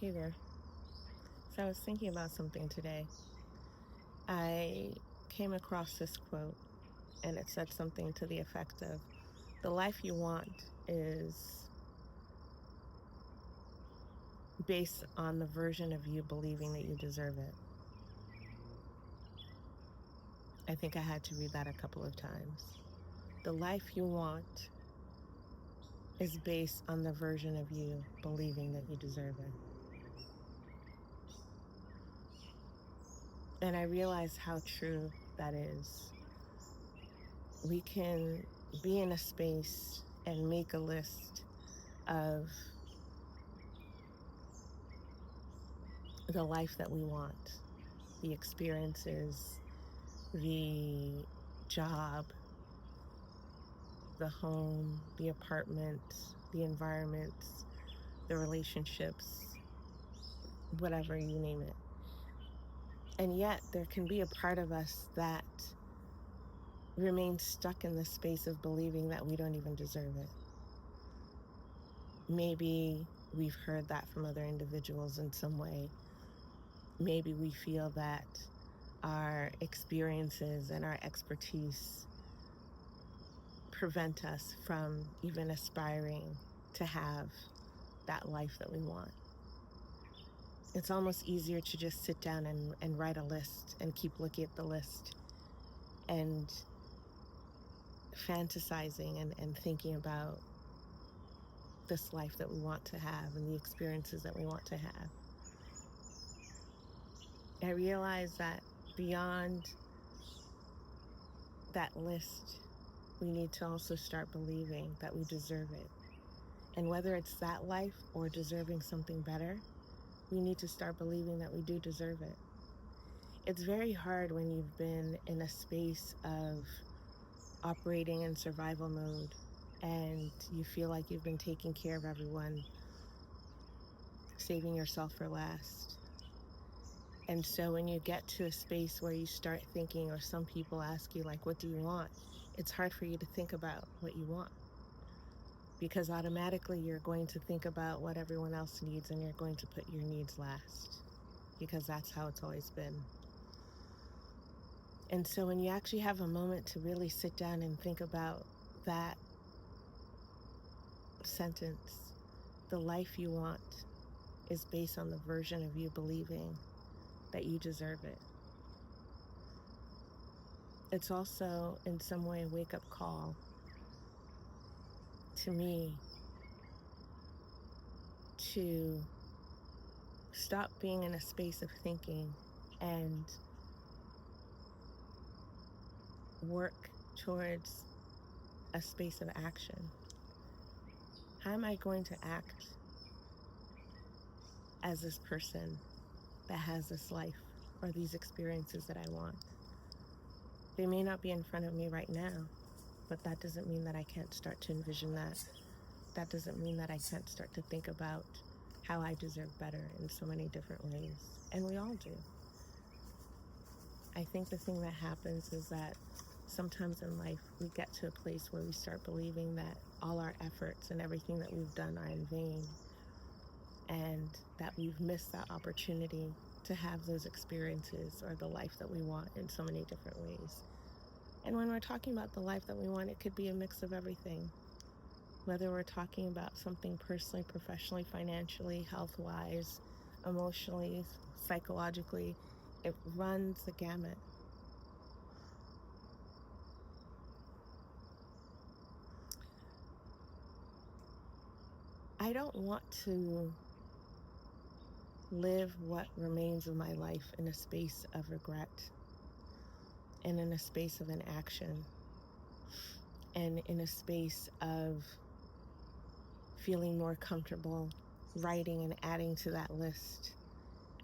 Hey there. So I was thinking about something today. I came across this quote and it said something to the effect of the life you want is based on the version of you believing that you deserve it. I think I had to read that a couple of times. The life you want is based on the version of you believing that you deserve it. And I realized how true that is. We can be in a space and make a list of the life that we want, the experiences, the job, the home, the apartment, the environment, the relationships, whatever you name it. And yet there can be a part of us that remains stuck in the space of believing that we don't even deserve it. Maybe we've heard that from other individuals in some way. Maybe we feel that our experiences and our expertise prevent us from even aspiring to have that life that we want. It's almost easier to just sit down and write a list and keep looking at the list and fantasizing and thinking about this life that we want to have and the experiences that we want to have. I realize that beyond that list, we need to also start believing that we deserve it. And whether it's that life or deserving something better, we need to start believing that we do deserve it. It's very hard when you've been in a space of operating in survival mode and you feel like you've been taking care of everyone, saving yourself for last. And so when you get to a space where you start thinking, or some people ask you, like, what do you want? It's hard for you to think about what you want, because automatically you're going to think about what everyone else needs and you're going to put your needs last, because that's how it's always been. And so when you actually have a moment to really sit down and think about that sentence, the life you want is based on the version of you believing that you deserve it. It's also in some way a wake-up call to me to stop being in a space of thinking and work towards a space of action. How am I going to act as this person that has this life or these experiences that I want? They may not be in front of me right now, but that doesn't mean that I can't start to envision that. That doesn't mean that I can't start to think about how I deserve better in so many different ways. And we all do. I think the thing that happens is that sometimes in life we get to a place where we start believing that all our efforts and everything that we've done are in vain, and that we've missed that opportunity to have those experiences or the life that we want in so many different ways. And when we're talking about the life that we want, it could be a mix of everything. Whether we're talking about something personally, professionally, financially, health-wise, emotionally, psychologically, it runs the gamut. I don't want to live what remains of my life in a space of regret and in a space of inaction and in a space of feeling more comfortable writing and adding to that list,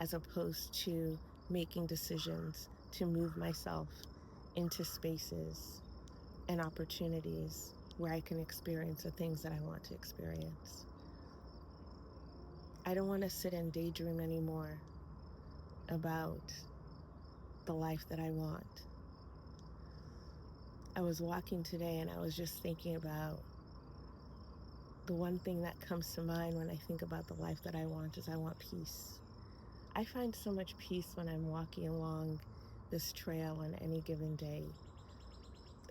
as opposed to making decisions to move myself into spaces and opportunities where I can experience the things that I want to experience. I don't want to sit and daydream anymore about the life that I want. I was walking today and I was just thinking about the one thing that comes to mind when I think about the life that I want is I want peace. I find so much peace when I'm walking along this trail on any given day.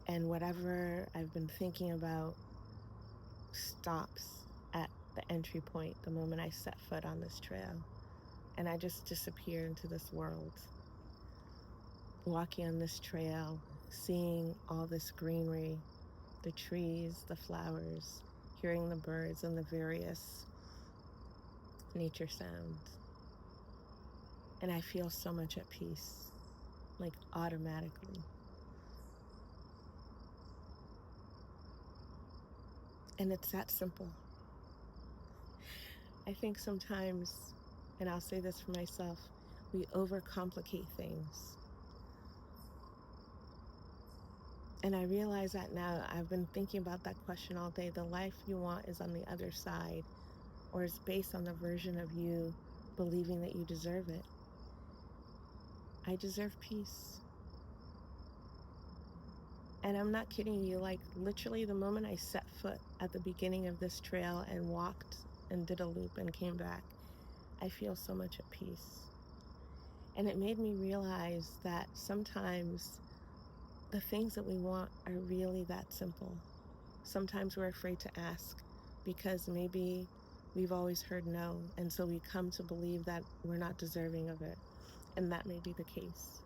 And whatever I've been thinking about stops at the entry point the moment I set foot on this trail. And I just disappear into this world. Walking on this trail, seeing all this greenery, the trees, the flowers, hearing the birds and the various nature sounds. And I feel so much at peace, like automatically. And it's that simple. I think sometimes, and I'll say this for myself, we overcomplicate things. And I realize that now. I've been thinking about that question all day. The life you want is on the other side, or is based on the version of you believing that you deserve it. I deserve peace. And I'm not kidding you, like literally the moment I set foot at the beginning of this trail and walked and did a loop and came back, I feel so much at peace. And it made me realize that sometimes the things that we want are really that simple. Sometimes we're afraid to ask because maybe we've always heard no, and so we come to believe that we're not deserving of it, and that may be the case.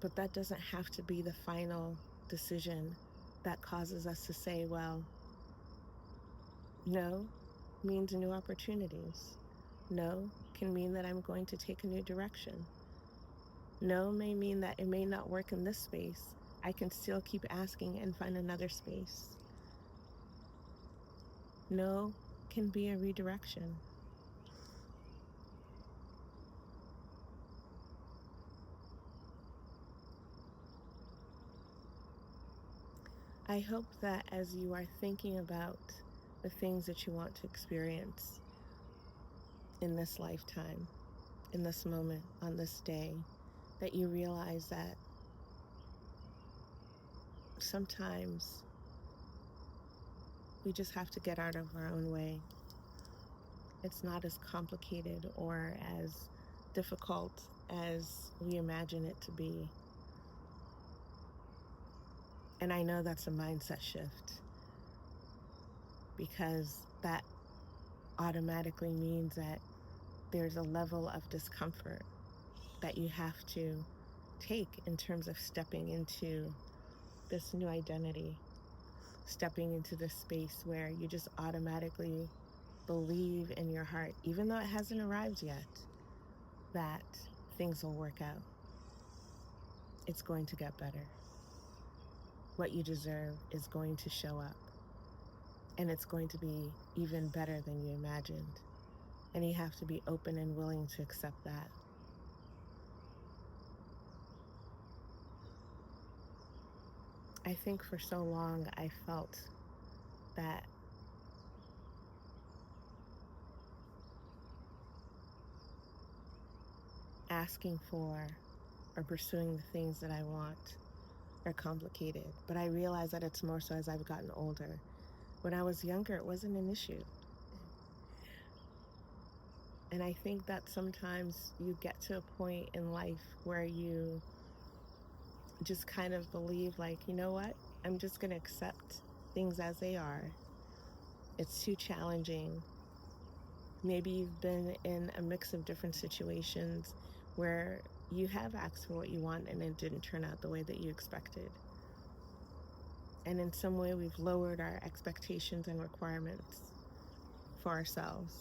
But that doesn't have to be the final decision that causes us to say, well, no means new opportunities. No can mean that I'm going to take a new direction. No may mean that it may not work in this space. I can still keep asking and find another space. No can be a redirection. I hope that as you are thinking about the things that you want to experience in this lifetime, in this moment, on this day, that you realize that sometimes we just have to get out of our own way. It's not as complicated or as difficult as we imagine it to be. And I know that's a mindset shift, because that automatically means that there's a level of discomfort that you have to take in terms of stepping into this new identity, stepping into this space where you just automatically believe in your heart, even though it hasn't arrived yet, that things will work out. It's going to get better. What you deserve is going to show up, and it's going to be even better than you imagined. And you have to be open and willing to accept that. I think for so long I felt that asking for or pursuing the things that I want are complicated, but I realize that it's more so as I've gotten older. When I was younger, it wasn't an issue. And I think that sometimes you get to a point in life where you just kind of believe, like, you know what? I'm just going to accept things as they are. It's too challenging. Maybe you've been in a mix of different situations where you have asked for what you want and it didn't turn out the way that you expected. And in some way, we've lowered our expectations and requirements for ourselves.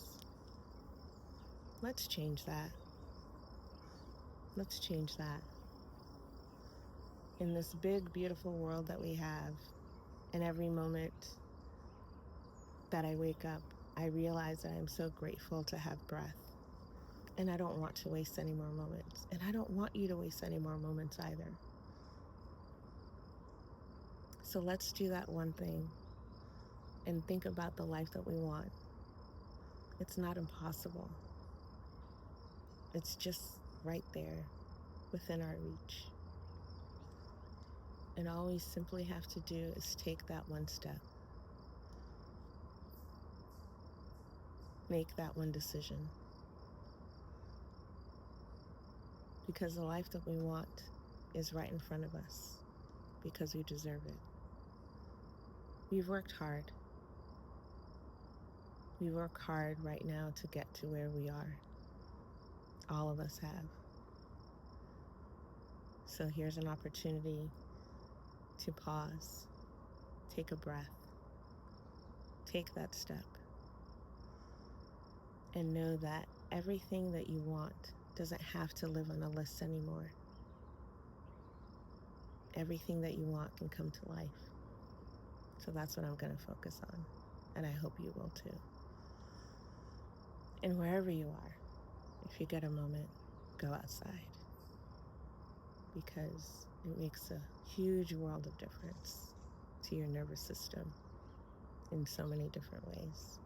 Let's change that. Let's change that. In this big, beautiful world that we have, and every moment that I wake up, I realize that I'm so grateful to have breath. And I don't want to waste any more moments. And I don't want you to waste any more moments either. So let's do that one thing and think about the life that we want. It's not impossible. It's just right there within our reach. And all we simply have to do is take that one step. Make that one decision. Because the life that we want is right in front of us. Because we deserve it. We've worked hard. We work hard right now to get to where we are. All of us have. So here's an opportunity to pause, take a breath, take that step, and know that everything that you want doesn't have to live on a list anymore. Everything that you want can come to life. So that's what I'm going to focus on, and I hope you will too. And wherever you are, if you get a moment, go outside, because it makes a huge world of difference to your nervous system in so many different ways.